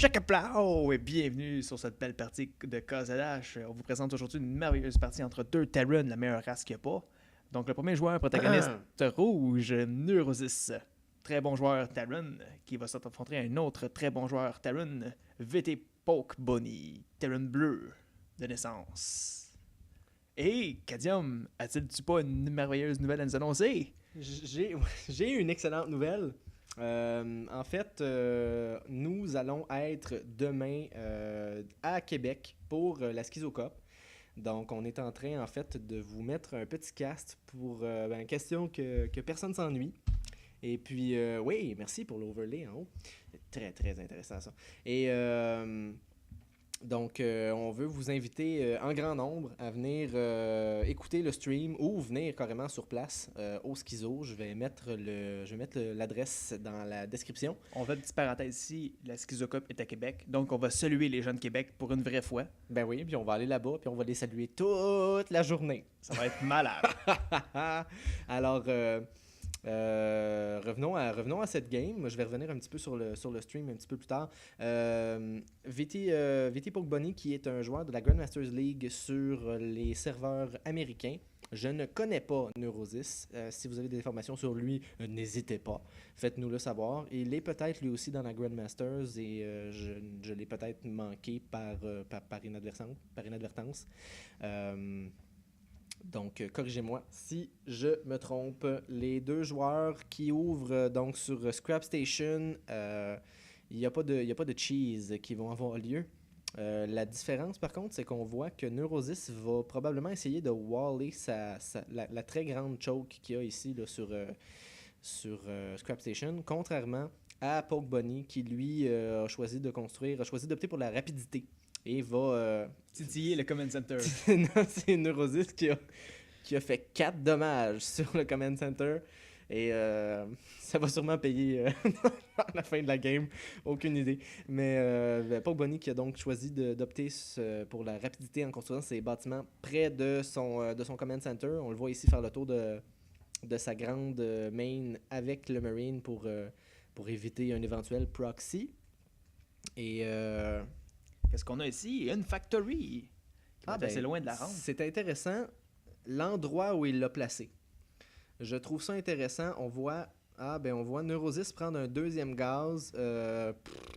Chakaplau et bienvenue sur cette belle partie de KZH. On vous présente aujourd'hui une merveilleuse partie entre deux Terran, la meilleure race qu'il n'y a pas. Donc le premier joueur protagoniste rouge, Neurosis. Très bon joueur Terran, qui va s'affronter à un autre très bon joueur Terran, VT Poke Bunny, Terran bleu de naissance. Et Cadium, a-t-il pas une merveilleuse nouvelle à nous annoncer? J'ai une excellente nouvelle. En fait, nous allons être demain à Québec pour la Schizocop. Donc, on est en train, en fait, de vous mettre un petit cast pour question que personne s'ennuie. Et puis, oui, merci pour l'overlay en haut. Très, très intéressant, ça. Et donc, on veut vous inviter en grand nombre à venir écouter le stream ou venir carrément sur place au Schizo. Je vais mettre l'adresse dans la description. On va une petite parenthèse ici, la Schizocop est à Québec, donc on va saluer les gens de Québec pour une vraie fois. Ben oui, puis on va aller là-bas, puis on va les saluer toute la journée. Ça va être malade. Alors, revenons à cette game. Je vais revenir un petit peu sur le stream un petit peu plus tard. VT Poke Bunny, qui est un joueur de la Grandmasters League sur les serveurs américains. Je ne connais pas Neurosis. Si vous avez des informations sur lui, n'hésitez pas. Faites-nous le savoir. Il est peut-être lui aussi dans la Grandmasters et je l'ai peut-être manqué par inadvertance. Donc, corrigez-moi si je me trompe. Les deux joueurs qui ouvrent donc sur Scrap Station, il n'y a pas de cheese qui vont avoir lieu. La différence, par contre, c'est qu'on voit que Neurosis va probablement essayer de waller la très grande choke qu'il y a ici là, sur Scrap Station, contrairement à Poke Bunny qui, lui, a choisi d'opter pour la rapidité. Et va titiller le Command Center. Non, c'est Neurosis qui a fait 4 dommages sur le Command Center. Et ça va sûrement payer à la fin de la game. Aucune idée. Mais Poke Bunny qui a donc choisi d'opter pour la rapidité en construisant ses bâtiments près de son Command Center. On le voit ici faire le tour de sa grande main avec le Marine pour éviter un éventuel proxy. Et qu'est-ce qu'on a ici? Une factory qui va être assez loin de la rampe. C'est intéressant l'endroit où il l'a placé. Je trouve ça intéressant. On voit Neurosis prendre un deuxième gaz.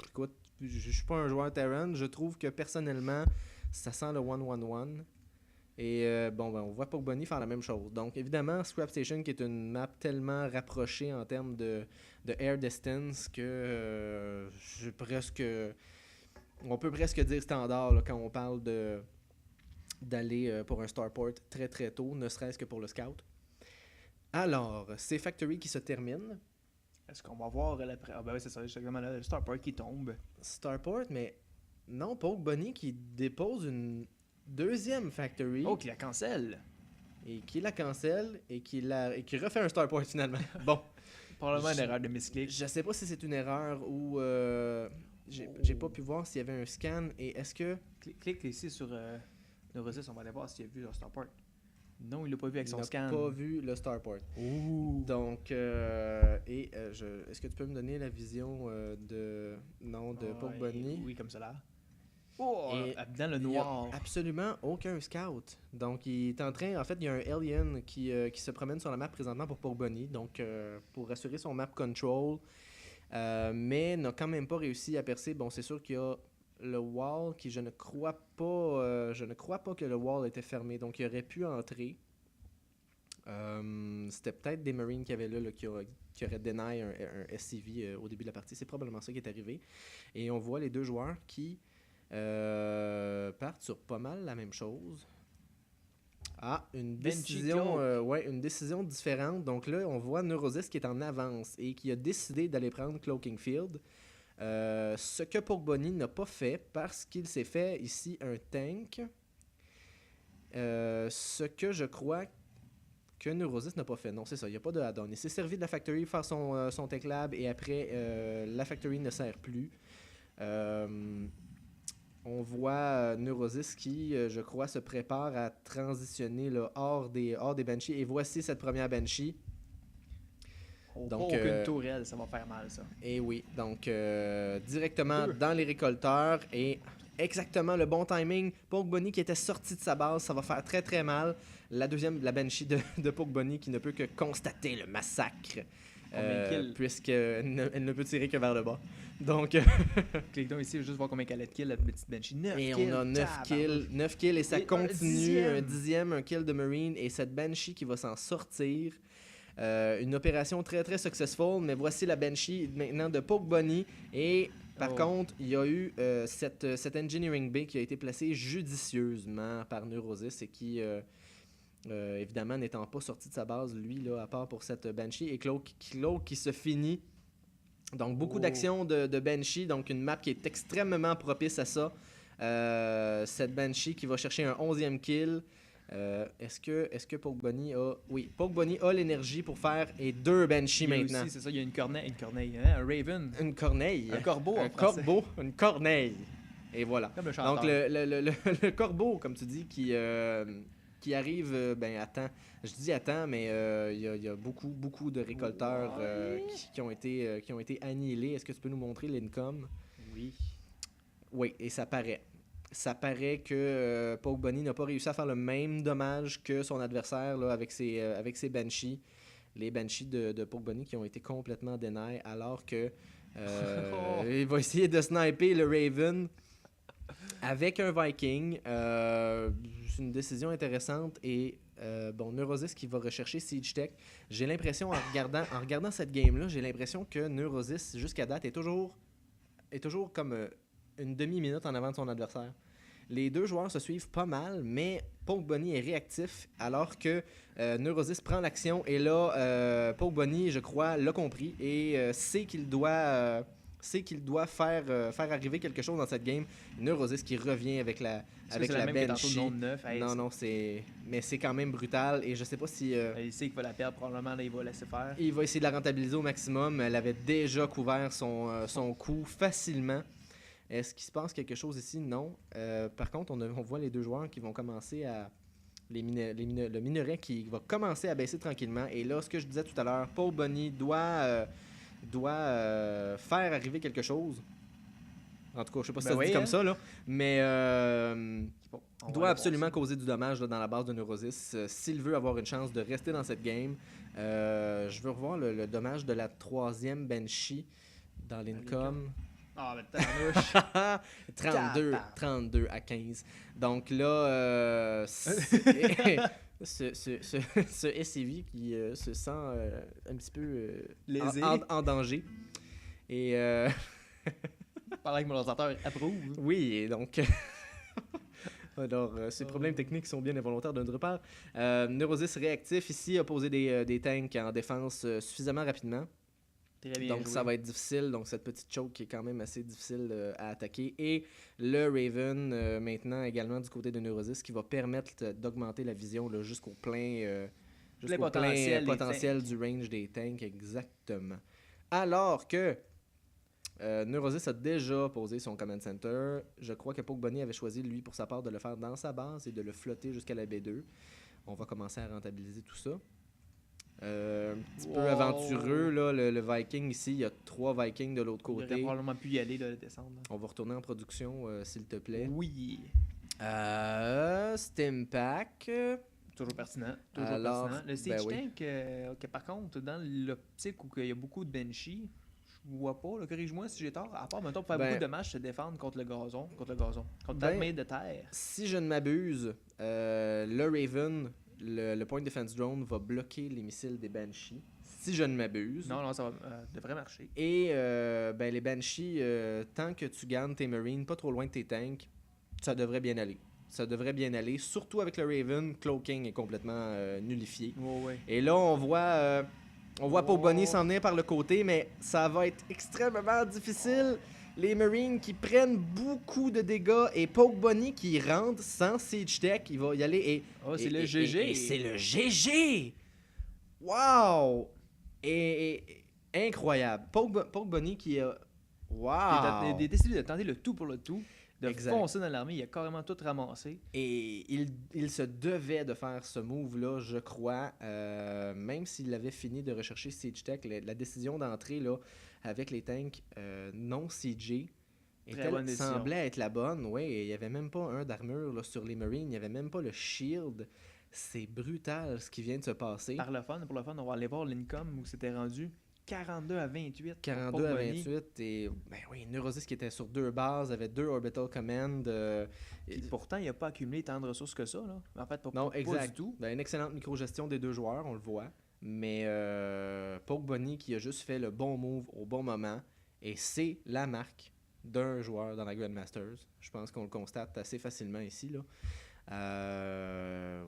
Écoute, je suis pas un joueur Terran. Je trouve que personnellement, ça sent le 1-1-1. Et on voit Poke Bunny faire la même chose. Donc évidemment, Scrap Station qui est une map tellement rapprochée en termes de air distance que on peut presque dire standard là, quand on parle d'aller pour un starport très très tôt, ne serait-ce que pour le scout. Alors, c'est Factory qui se termine. Est-ce qu'on va voir l'après? Ah ben oui, c'est ça, exactement le starport qui tombe. Starport, mais non, Poke Bunny qui dépose une deuxième Factory. Oh, qui la cancelle. Et qui la cancelle et qui refait un starport finalement. Bon. Probablement une erreur de misclick. Je sais pas si c'est une erreur ou... J'ai pas pu voir s'il y avait un scan et est-ce que... Clique ici sur Neurosis, on va aller voir s'il a vu le starport. Non, il l'a pas vu avec son scan. Il n'a pas vu le starport. Ouh. Donc, est-ce que tu peux me donner la vision de Poke Bunny? Oui, comme cela. Oh, et dans le noir. Il n'y a absolument aucun scout. Donc, il est en train... En fait, il y a un alien qui se promène sur la map présentement pour Poke Bunny. Donc, pour assurer son map control... mais n'a quand même pas réussi à percer. Bon, c'est sûr qu'il y a le wall qui, je ne crois pas que le wall était fermé, donc il aurait pu entrer. C'était peut-être des Marines qui avaient là qui auraient deny un SCV au début de la partie. C'est probablement ça qui est arrivé. Et on voit les deux joueurs qui partent sur pas mal la même chose. Ah, une décision différente. Donc là, on voit Neurosis qui est en avance et qui a décidé d'aller prendre Cloaking Field. Ce que Poke Bunny n'a pas fait parce qu'il s'est fait ici un tank. Ce que je crois que Neurosis n'a pas fait. Non, c'est ça, il n'y a pas de add-on. Il s'est servi de la Factory pour faire son Tech Lab et après, la Factory ne sert plus. On voit Neurosis qui, je crois, se prépare à transitionner là, hors des Banshees. Et voici cette première Banshee. Donc, pas aucune tourelle, ça va faire mal, ça. Et oui, donc directement 2. dans les récolteurs et exactement le bon timing. Poke Bunny qui était sorti de sa base, ça va faire très très mal. La deuxième, la Banshee de Poke Bunny qui ne peut que constater le massacre. Combien de kills? Puisqu'elle ne peut tirer que vers le bas. Donc, Clique donc ici, juste voir combien qu'elle a de kills, la petite Banshee. 9 et kills. on a 9 kills. 9 kills et ça Et un continue. Un 10e. dixième, un kill de Marine. Et cette Banshee qui va s'en sortir. Une opération très très successful. Mais voici la Banshee maintenant de Poke Bunny. Et par contre, il y a eu cette Engineering Bay qui a été placée judicieusement par Neurosis et qui... évidemment, n'étant pas sorti de sa base, lui, là, à part pour cette Banshee, et Cloak qui se finit. Donc, beaucoup d'actions de Banshee, donc une map qui est extrêmement propice à ça. Cette Banshee qui va chercher un 11e kill. Est-ce que Poke Bunny a... Oui, Poke Bunny a l'énergie pour faire et 2 Banshee maintenant. Aussi, c'est ça, il y a une corneille, hein, un Raven. Une corneille. Un corbeau, Un en français. corbeau, une corneille. Et voilà. Comme le chanteur. Donc, le corbeau, comme tu dis, qui arrive à temps. Je dis à temps, mais il y a beaucoup de récolteurs qui ont été annihilés. Est-ce que tu peux nous montrer l'income? Oui. Oui, et ça paraît. Ça paraît que Poke Bunny n'a pas réussi à faire le même dommage que son adversaire là, avec ses Banshees. Les Banshees de Poke Bunny qui ont été complètement deny, alors que il va essayer de sniper le Raven avec un Viking. C'est une décision intéressante et Neurosis qui va rechercher Siege Tech. J'ai l'impression, en regardant cette game-là, j'ai l'impression que Neurosis, jusqu'à date, est toujours comme une demi-minute en avant de son adversaire. Les deux joueurs se suivent pas mal, mais Poke Bunny est réactif alors que Neurosis prend l'action et là, Poke Bunny, je crois, l'a compris et sait qu'il doit faire arriver quelque chose dans cette game. Neurosis qui revient avec la Banshee. Non, mais c'est quand même brutal et je sais pas si... il sait qu'il va la perdre, probablement, là, il va laisser faire. Il va essayer de la rentabiliser au maximum. Elle avait déjà couvert son coup facilement. Est-ce qu'il se passe quelque chose ici? Non. Par contre, on voit les deux joueurs qui vont commencer à... le minerai qui va commencer à baisser tranquillement. Et là, ce que je disais tout à l'heure, Poke Bunny doit faire arriver quelque chose. En tout cas, je sais pas si ça se dit comme ça, là. Mais doit absolument causer du dommage là, dans la base de Neurosis s'il veut avoir une chance de rester dans cette game. Je veux revoir le dommage de la 3e Banshee dans l'income. Ah, mais 32 à 15. Donc là, ce SCV qui se sent un petit peu lésé en danger. Et pendant que mon ordinateur approuve. oui, et donc alors ces problèmes techniques sont bien involontaires de notre part. Neurosis réactif ici a posé des tanks en défense suffisamment rapidement. Donc ça va être difficile, donc cette petite choke qui est quand même assez difficile à attaquer. Et le Raven maintenant également du côté de Neurosis qui va permettre d'augmenter la vision là, jusqu'au plein potentiel du range des tanks, exactement. Alors que Neurosis a déjà posé son command center. Je crois que Poke Bunny avait choisi lui pour sa part de le faire dans sa base et de le flotter jusqu'à la B2. On va commencer à rentabiliser tout ça. Un petit peu aventureux, là, le Viking ici, il y a 3 Vikings de l'autre côté. Il aurait probablement pu y aller, là, descendre. Là. On va retourner en production, s'il te plaît. Oui. Stimpack. Toujours pertinent. Alors, pertinent. Le Siege Tank, par contre, dans l'optique où il y a beaucoup de Banshee, je vois pas, là, corrige-moi si j'ai tort, à part maintenant pour faire beaucoup de dommages, se défendre contre le gazon, contre l'armée de terre. Si je ne m'abuse, le Raven... Le point defense drone va bloquer les missiles des Banshees, si je ne m'abuse. Non, ça devrait marcher. Et les Banshees, tant que tu gardes tes Marines pas trop loin de tes tanks, ça devrait bien aller. Ça devrait bien aller, surtout avec le Raven, Cloaking est complètement nullifié. Ouais. Et là, on voit Poke Bunny s'en venir par le côté, mais ça va être extrêmement difficile. Les Marines qui prennent beaucoup de dégâts et Poke Bunny qui rentre sans Siege Tech, il va y aller et... c'est le GG! Et c'est le GG! Wow! Et incroyable. Poke Bunny qui a Wow! Il a décidé de tenter le tout pour le tout, de Exact. foncer dans l'armée, il a carrément tout ramassé. Et il se devait de faire ce move-là, je crois, même s'il avait fini de rechercher Siege Tech, la décision d'entrer là, avec les tanks non CG bonne décision. semblait être la bonne. Oui, il n'y avait même pas un d'armure là, sur les Marines, il n'y avait même pas le shield. C'est brutal ce qui vient de se passer. Pour le fun, on va aller voir l'Incom où c'était rendu 42 à 28. 42 à 28 et ben oui, Neurosis qui était sur 2 bases, avait 2 Orbital Command. Puis pourtant, il n'a pas accumulé tant de ressources que ça. Là. En fait, Non, pas exact. du tout. Ben, une excellente micro-gestion des 2 joueurs, on le voit. Mais Poke Bunny qui a juste fait le bon move au bon moment. Et c'est la marque d'un joueur dans la Grandmasters. Je pense qu'on le constate assez facilement ici. Là.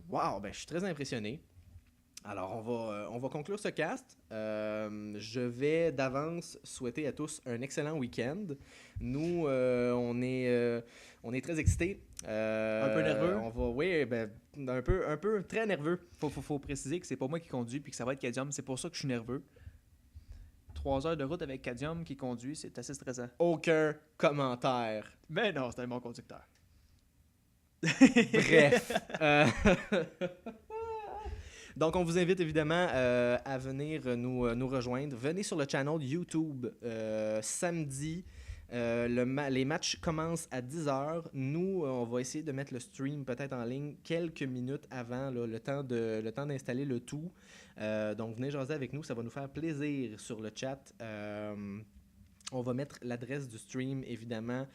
Wow, ben, je suis très impressionné. Alors, on va conclure ce cast. Je vais d'avance souhaiter à tous un excellent week-end. Nous, on est très excités. Un peu nerveux? Oui, ben, un peu très nerveux. Faut préciser que c'est pas moi qui conduis puis que ça va être Cadium. C'est pour ça que je suis nerveux. 3 heures de route avec Cadium qui conduit, c'est assez stressant. Aucun commentaire. Mais non, c'est un bon conducteur. Bref. Donc, on vous invite évidemment à venir nous rejoindre. Venez sur le channel YouTube samedi. Les matchs commencent à 10h. Nous, on va essayer de mettre le stream peut-être en ligne quelques minutes avant, là, le temps d'installer le tout. Donc, venez jaser avec nous. Ça va nous faire plaisir sur le chat. On va mettre l'adresse du stream, évidemment,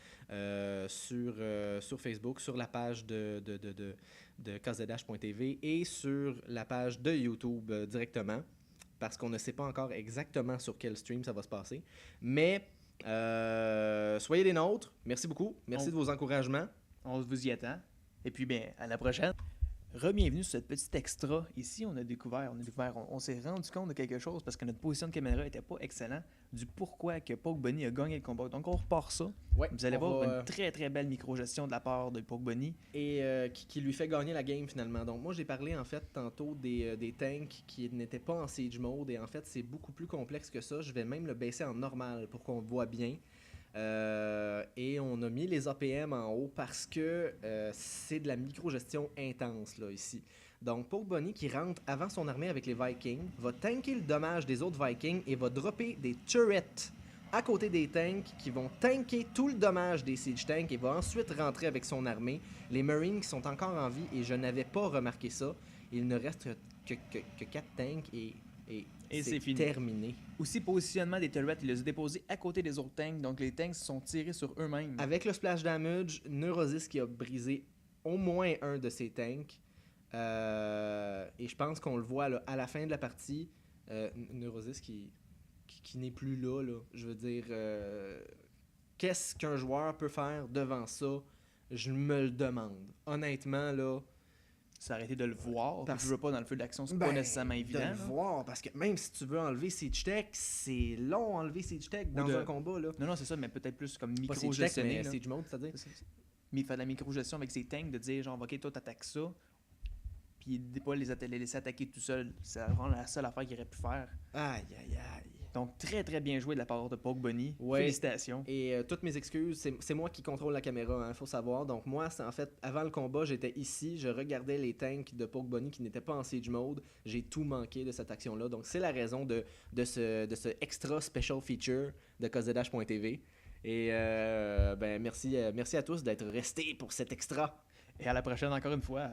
sur Facebook, sur la page de kzh.tv et sur la page de YouTube directement, parce qu'on ne sait pas encore exactement sur quel stream ça va se passer. Mais soyez des nôtres. Merci beaucoup. Merci de vos encouragements. On vous y attend. Et puis, bien, à la prochaine. Re-bienvenue sur cette petite extra. Ici, on s'est rendu compte de quelque chose parce que notre position de caméra n'était pas excellente, du pourquoi que Poke Bunny a gagné le combat. Donc, on repart ça. Ouais, vous allez voir une très très belle micro-gestion de la part de Poke Bunny. Et qui lui fait gagner la game finalement. Donc, moi, j'ai parlé en fait tantôt des tanks qui n'étaient pas en siege mode. Et en fait, c'est beaucoup plus complexe que ça. Je vais même le baisser en normal pour qu'on voit bien. Et on a mis les APM en haut parce que c'est de la micro-gestion intense là, ici. Donc, Poke Bunny qui rentre avant son armée avec les Vikings va tanker le dommage des autres Vikings et va dropper des turrets à côté des tanks qui vont tanker tout le dommage des siege tanks et va ensuite rentrer avec son armée. Les Marines qui sont encore en vie et je n'avais pas remarqué ça. Il ne reste que 4 tanks et c'est fini. Terminé. Aussi, positionnement des turrets, il les a déposés à côté des autres tanks, donc les tanks se sont tirés sur eux-mêmes. Avec le splash damage, Neurosis qui a brisé au moins un de ses tanks. Et je pense qu'on le voit là, à la fin de la partie. Neurosis qui n'est plus là. Je veux dire, qu'est-ce qu'un joueur peut faire devant ça? Je me le demande. Honnêtement, là... Ça a arrêté de le voir. Je veux pas dans le feu d'action, c'est pas nécessairement évident. De le voir, parce que même si tu veux enlever Siege Tech, c'est long enlever Siege Tech dans un combat. Là. Non, c'est ça, mais peut-être plus comme Pas micro-gestionner. Siege Mode, c'est-à-dire. Mais il fait de la micro-gestion avec ses tanks, de dire genre, ok, toi t'attaques ça, puis de pas les laisser attaquer tout seul. C'est vraiment la seule affaire qu'il aurait pu faire. Aïe, aïe, aïe. Donc, très, très bien joué de la part de Poke Bunny. Ouais. Félicitations. Et toutes mes excuses, c'est moi qui contrôle la caméra, faut savoir. Donc moi, en fait, avant le combat, j'étais ici, je regardais les tanks de Poke Bunny qui n'étaient pas en siege mode. J'ai tout manqué de cette action-là. Donc c'est la raison de ce extra special feature de kzh.tv. Et merci à tous d'être restés pour cet extra. Et à la prochaine encore une fois.